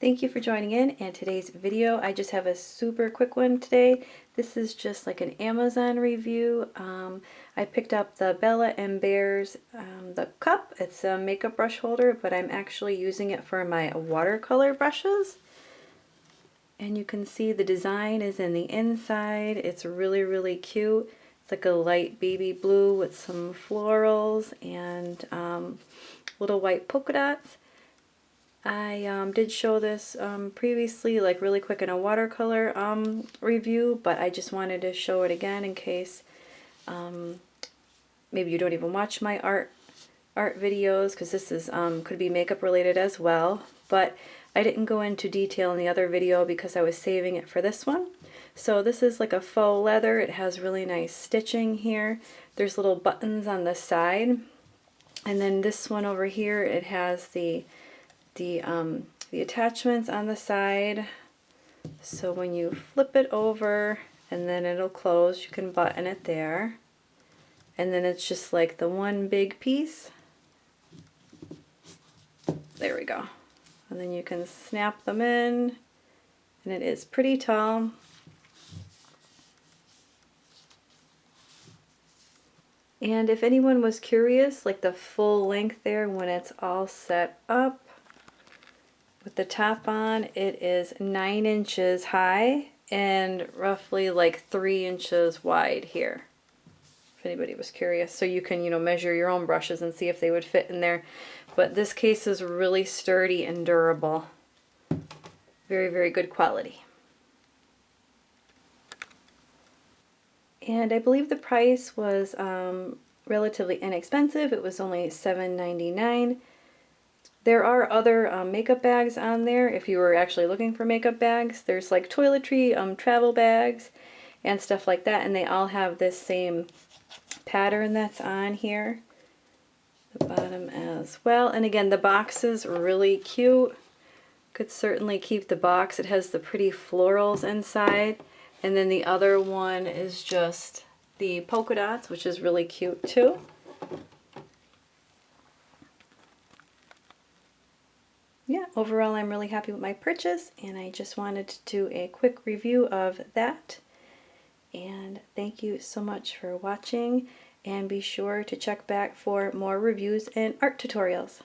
Thank you for joining in, and today's video, I just have a super quick one today. This is just like an Amazon review. I picked up the Bella and Bears the cup. It's a makeup brush holder, but I'm actually using it for my watercolor brushes. And you can see the design is in the inside. It's really cute. It's like a light baby blue with some florals and little white polka dots. I did show this previously, like really quick in a watercolor review, but I just wanted to show it again in case maybe you don't even watch my art videos, because this is could be makeup related as well. But I didn't go into detail in the other video because I was saving it for this one. So this is like a faux leather. It has really nice stitching here. There's little buttons on the side, and then this one over here, it has the attachments on the side, so when you flip it over and then it'll close, you can button it there, and then it's just like the one big piece. There we go. And then you can snap them in, and it is pretty tall. And if anyone was curious, like the full length there when it's all set up with the top on, it is 9 inches high and roughly like 3 inches wide here, if anybody was curious. So you can, measure your own brushes and see if they would fit in there. But this case is really sturdy and durable. Very good quality. And I believe the price was relatively inexpensive. It was only $7.99. There are other makeup bags on there if you were actually looking for makeup bags. There's like toiletry, travel bags, and stuff like that, and they all have this same pattern that's on here. The bottom as well. And again, the box is really cute. Could certainly keep the box. It has the pretty florals inside. And then the other one is just the polka dots, which is really cute too. Yeah, overall I'm really happy with my purchase, and I just wanted to do a quick review of that. And thank you so much for watching, and be sure to check back for more reviews and art tutorials.